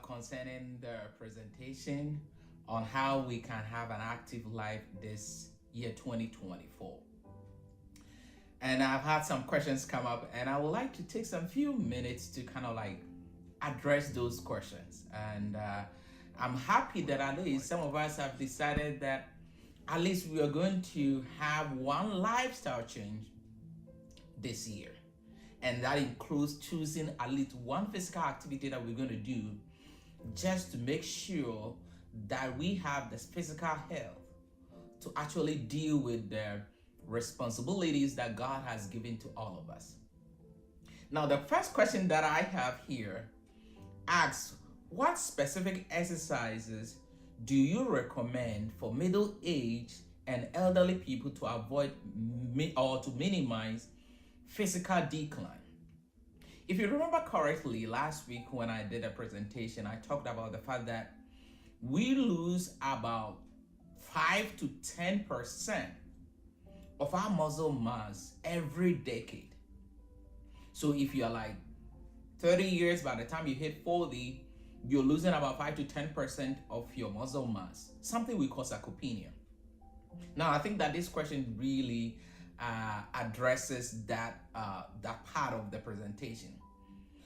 Concerning the presentation on how we can have an active life this year 2024. And I've had some questions come up, and I would like to take some few minutes to kind of like address those questions. And I'm happy that at least some of us have decided that at least we are going to have one lifestyle change this year. And that includes choosing at least one physical activity that we're going to do just to make sure that we have this physical health to actually deal with the responsibilities that God has given to all of us. Now, the first question that I have here asks, what specific exercises do you recommend for middle-aged and elderly people to avoid or to minimize physical decline? If you remember correctly, last week when I did a presentation, I talked about the fact that we lose about 5 to 10% of our muscle mass every decade. So if you're like 30 years, by the time you hit 40, you're losing about 5 to 10% of your muscle mass, something we call sarcopenia. Now, I think that this question really addresses that part of the presentation.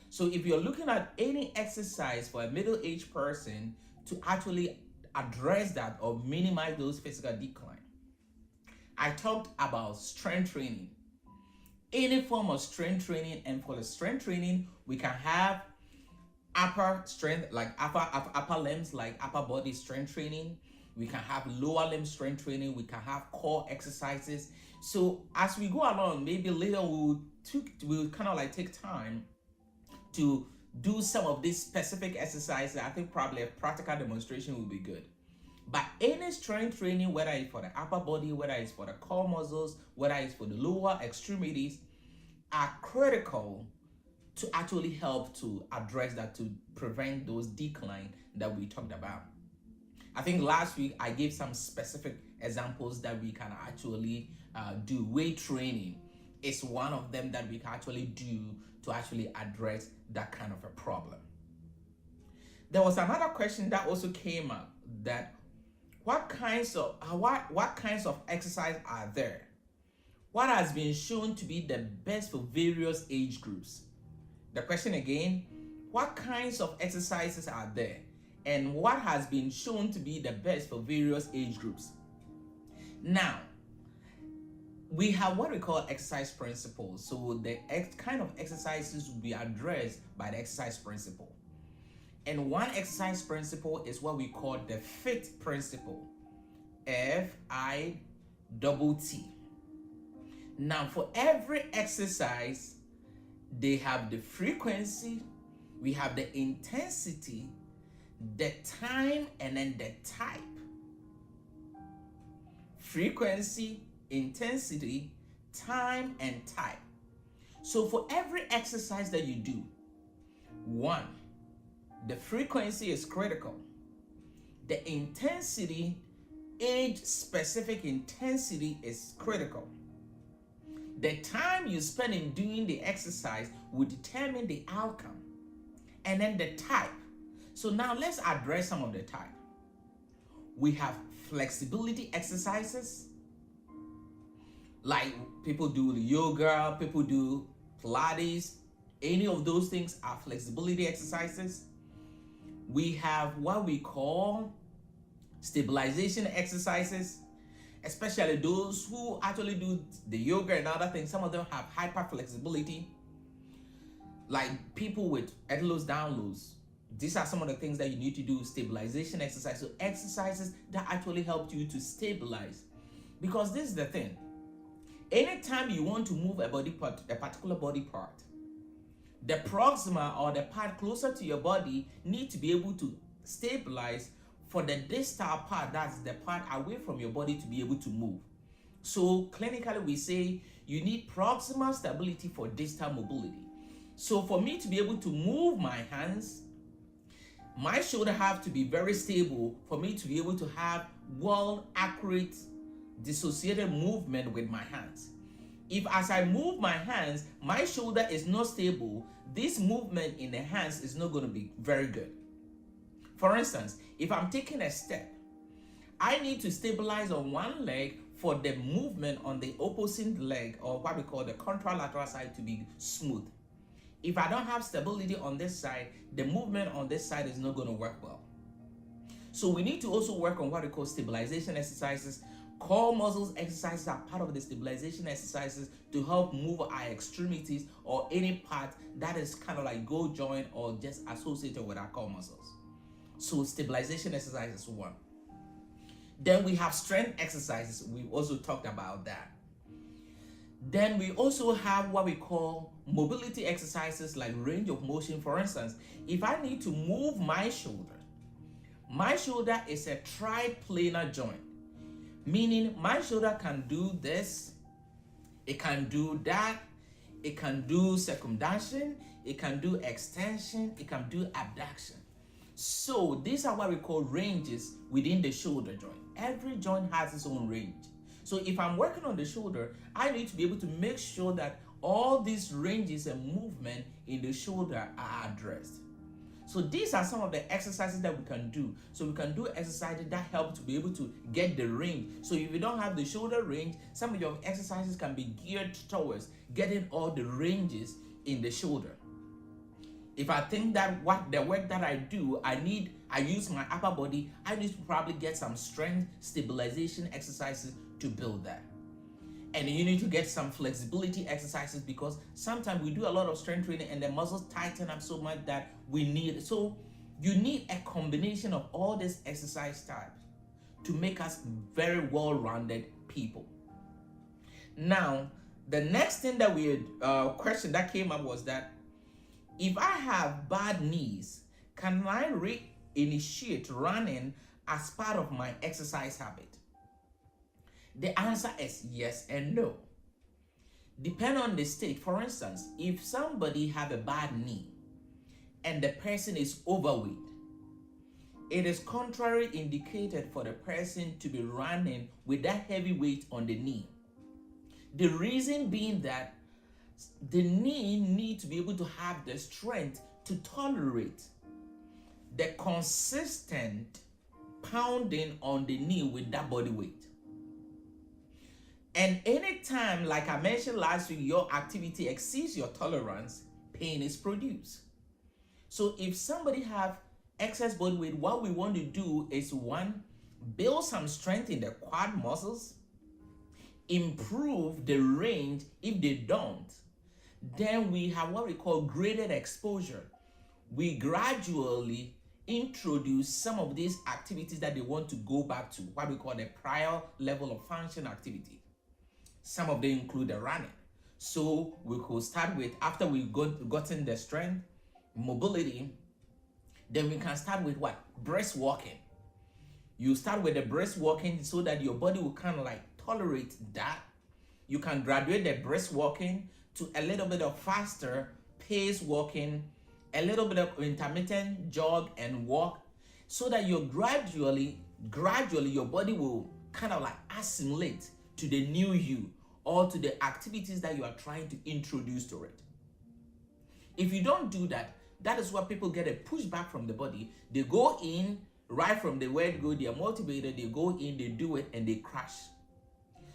So if you're looking at any exercise for a middle-aged person to actually address that or minimize those physical decline, I talked about strength training. Any form of strength training, and for the strength training, we can have upper strength, like upper limbs, like upper body strength training. We can have lower limb strength training. We can have core exercises. So as we go along, maybe later we'll kind of like take time to do some of these specific exercises. I think probably a practical demonstration will be good. But any strength training, whether it's for the upper body, whether it's for the core muscles, whether it's for the lower extremities, are critical to actually help to address that, to prevent those decline that we talked about. I think last week I gave some specific examples that we can actually do. Weight training is one of them that we can actually do to actually address that kind of a problem. There was another question that also came up, that what kinds of exercise are there? What has been shown to be the best for various age groups? The question again, what kinds of exercises are there? And what has been shown to be the best for various age groups? Now, we have what we call exercise principles. So the kind of exercises will be addressed by the exercise principle. And one exercise principle is what we call the FIT principle. FIT. Now, for every exercise, they have the frequency, we have the intensity, the time, and then the type. Frequency, intensity, time, and type. So for every exercise that you do, one, the frequency is critical. The intensity, age-specific intensity, is critical. The time you spend in doing the exercise will determine the outcome. And then the type. So now let's address some of the type. We have flexibility exercises, like people do yoga, people do Pilates. Any of those things are flexibility exercises. We have what we call stabilization exercises, especially those who actually do the yoga and other things. Some of them have hyper flexibility, like people with head lows, down lows. These are some of the things that you need to do. Stabilization exercise, so exercises that actually help you to stabilize. Because this is the thing, anytime you want to move a body part, a particular body part, the proximal or the part closer to your body need to be able to stabilize for the distal part, that's the part away from your body, to be able to move. So clinically we say you need proximal stability for distal mobility. So for me to be able to move my hands, my shoulder have to be very stable for me to be able to have well accurate dissociated movement with my hands. If as I move my hands, my shoulder is not stable, this movement in the hands is not going to be very good. For instance, if I'm taking a step, I need to stabilize on one leg for the movement on the opposite leg, or what we call the contralateral side, to be smooth. If I don't have stability on this side, the movement on this side is not going to work well. So we need to also work on what we call stabilization exercises. Core muscles exercises are part of the stabilization exercises to help move our extremities or any part that is kind of like go joint or just associated with our core muscles. So stabilization exercise is one. Then we have strength exercises. We've also talked about that. Then we also have what we call mobility exercises like range of motion. For instance, if I need to move my shoulder is a triplanar joint, meaning my shoulder can do this, it can do that, it can do circumduction, it can do extension, it can do abduction. So these are what we call ranges within the shoulder joint. Every joint has its own range. So if I'm working on the shoulder, I need to be able to make sure that all these ranges and movement in the shoulder are addressed. So these are some of the exercises that we can do. So we can do exercises that help to be able to get the range. So if you don't have the shoulder range, some of your exercises can be geared towards getting all the ranges in the shoulder. If I think that what the work that I do, I use my upper body, I need to probably get some strength stabilization exercises to build that. And you need to get some flexibility exercises, because sometimes we do a lot of strength training and the muscles tighten up so much that we need. So you need a combination of all these exercise types to make us very well-rounded people. Now, the next thing that question that came up was that if I have bad knees, can I reinitiate running as part of my exercise habit? The answer is yes and no. Depending on the state. For instance, if somebody have a bad knee and the person is overweight, it is contrary indicated for the person to be running with that heavy weight on the knee. The reason being that the knee needs to be able to have the strength to tolerate the consistent pounding on the knee with that body weight. And anytime, like I mentioned last week, your activity exceeds your tolerance, pain is produced. So if somebody have excess body weight, what we want to do is, one, build some strength in the quad muscles, improve the range. If they don't, then we have what we call graded exposure. We gradually introduce some of these activities that they want to go back to, what we call the prior level of function activity. Some of them include the running. So we could start with, after we've gotten the strength, mobility, then we can start with what? Brisk walking. You start with the brisk walking so that your body will kind of like tolerate that. You can graduate the brisk walking to a little bit of faster pace walking, a little bit of intermittent jog and walk, so that you're gradually your body will kind of like assimilate to the new you or to the activities that you are trying to introduce to it. If you don't do that, that is where people get a pushback from the body. They go in right from the word go, they are motivated, they go in, they do it, and they crash.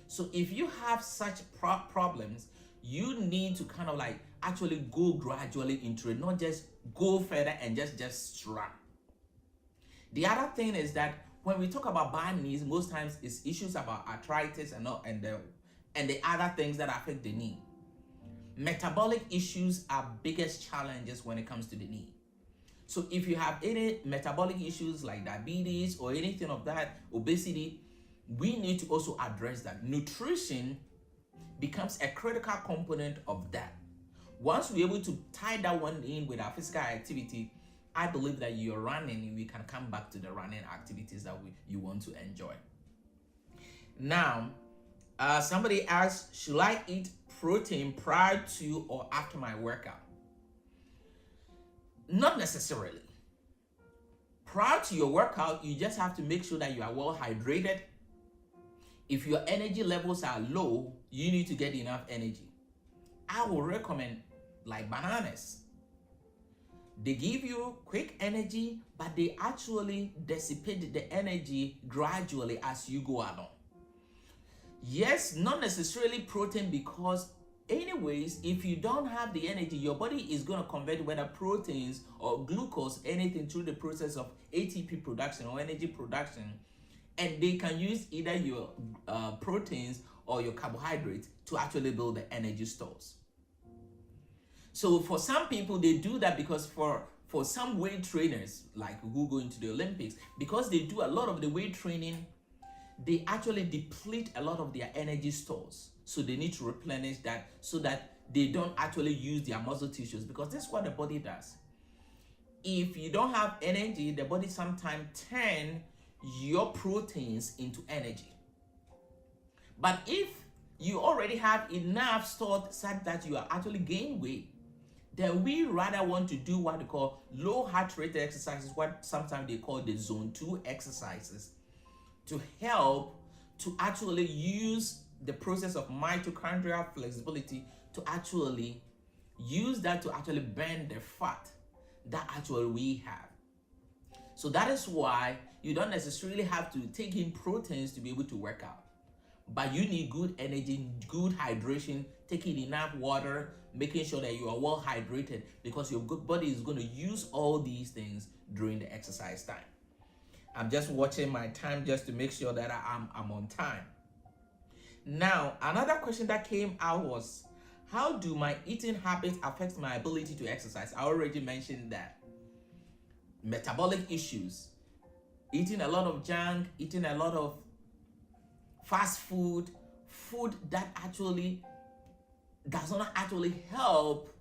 So if you have such problems, you need to kind of like actually go gradually into it, not just go further and just run. The other thing is that when we talk about bad knees, most times it's issues about arthritis and the other things that affect the knee. Metabolic issues are biggest challenges when it comes to the knee. So if you have any metabolic issues like diabetes or anything of that, obesity, we need to also address that. Nutrition becomes a critical component of that. Once we're able to tie that one in with our physical activity, I believe that you're running, we can come back to the running activities that you want to enjoy. Now, somebody asked, should I eat protein prior to or after my workout? Not necessarily. Prior to your workout, you just have to make sure that you are well hydrated. If your energy levels are low, you need to get enough energy. I will recommend like bananas. They give you quick energy, but they actually dissipate the energy gradually as you go along. Yes, not necessarily protein, because anyways, if you don't have the energy, your body is going to convert whether proteins or glucose, anything, through the process of ATP production or energy production, and they can use either your proteins or your carbohydrates to actually build the energy stores. So for some people, they do that because for some weight trainers, like who go into the Olympics, because they do a lot of the weight training, they actually deplete a lot of their energy stores. So they need to replenish that so that they don't actually use their muscle tissues, because this is what the body does. If you don't have energy, the body sometimes turn your proteins into energy. But if you already have enough stored such that you are actually gaining weight, then we rather want to do what we call low heart rate exercises, what sometimes they call the zone 2 exercises, to help to actually use the process of mitochondrial flexibility to actually use that to actually burn the fat that actually we have. So that is why you don't necessarily have to take in proteins to be able to work out, but you need good energy, good hydration, taking enough water, making sure that you are well hydrated, because your good body is going to use all these things during the exercise time. I'm just watching my time just to make sure that I'm on time. Now, another question that came out was, how do my eating habits affect my ability to exercise? I already mentioned that. Metabolic issues, eating a lot of junk, eating a lot of fast food, food that actually does not actually help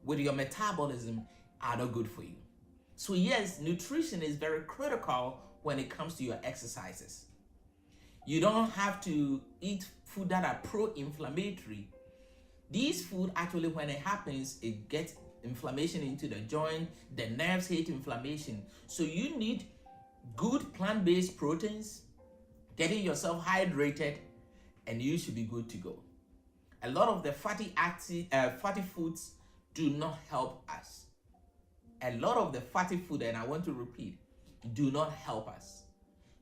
with your metabolism, are not good for you. So yes, nutrition is very critical when it comes to your exercises. You don't have to eat food that are pro-inflammatory. These food actually, when it happens, it gets inflammation into the joint, the nerves hate inflammation. So you need good plant-based proteins, getting yourself hydrated, and you should be good to go. A lot of the fatty foods do not help us. A lot of the fatty food, and I want to repeat, do not help us.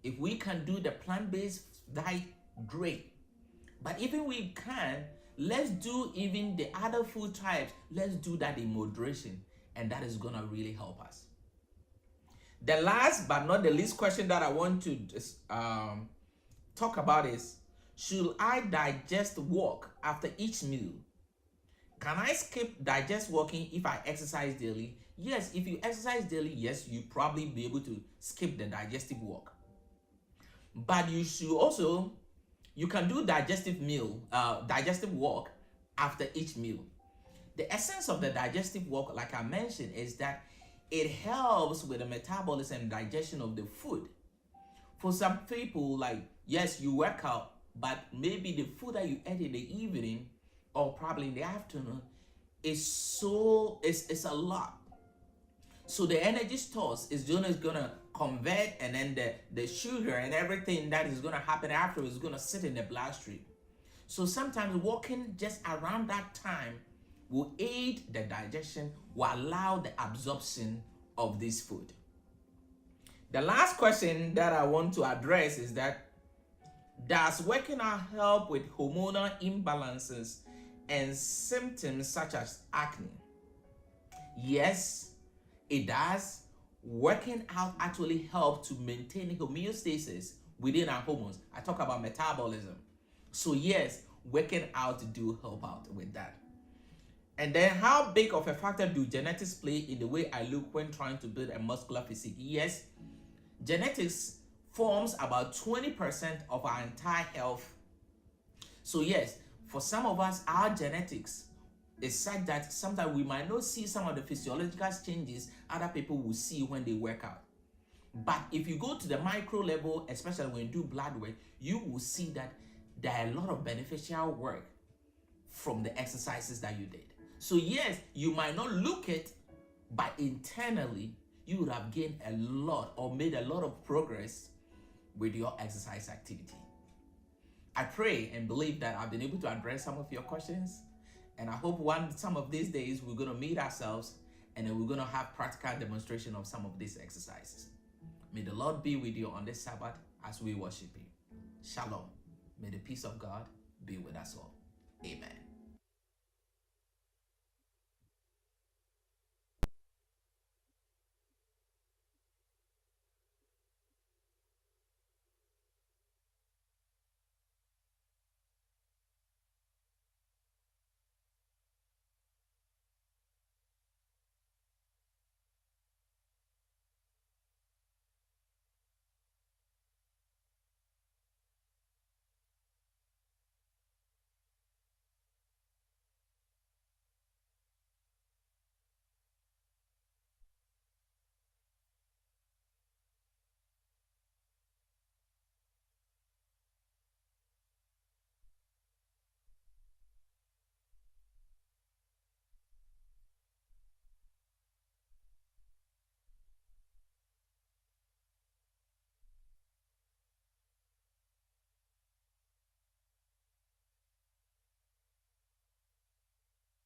If we can do the plant-based diet, great. But even we can, let's do even the other food types, let's do that in moderation, and that is gonna really help us. The last but not the least question that I want to just talk about is, should I digest walk after each meal? Can I skip digest walking if I exercise daily? Yes, if you exercise daily, yes, you probably be able to skip the digestive walk. But you should also, you can do digestive walk after each meal. The essence of the digestive walk, like I mentioned, is that it helps with the metabolism and digestion of the food. For some people, like, yes, you work out, but maybe the food that you eat in the evening or probably in the afternoon is a lot. So the energy stores is gonna convert, and then the sugar and everything that is gonna happen afterwards is gonna sit in the bloodstream. So sometimes walking just around that time will aid the digestion, will allow the absorption of this food. The last question that I want to address is that, does working out help with hormonal imbalances and symptoms such as acne? Yes, it does. working out actually helps to maintain homeostasis within our hormones. I talk about metabolism. So yes, working out do help out with that. And then how big of a factor do genetics play in the way I look when trying to build a muscular physique? Yes, genetics forms about 20% of our entire health. So yes, for some of us, our genetics is such that sometimes we might not see some of the physiological changes other people will see when they work out. But if you go to the micro level, especially when you do blood work, you will see that there are a lot of beneficial work from the exercises that you did. So yes, you might not look it, but internally, you would have gained a lot or made a lot of progress with your exercise activity. I pray and believe that I've been able to address some of your questions. And I hope some of these days we're going to meet ourselves and then we're going to have practical demonstration of some of these exercises. May the Lord be with you on this Sabbath as we worship Him. Shalom. May the peace of God be with us all. Amen.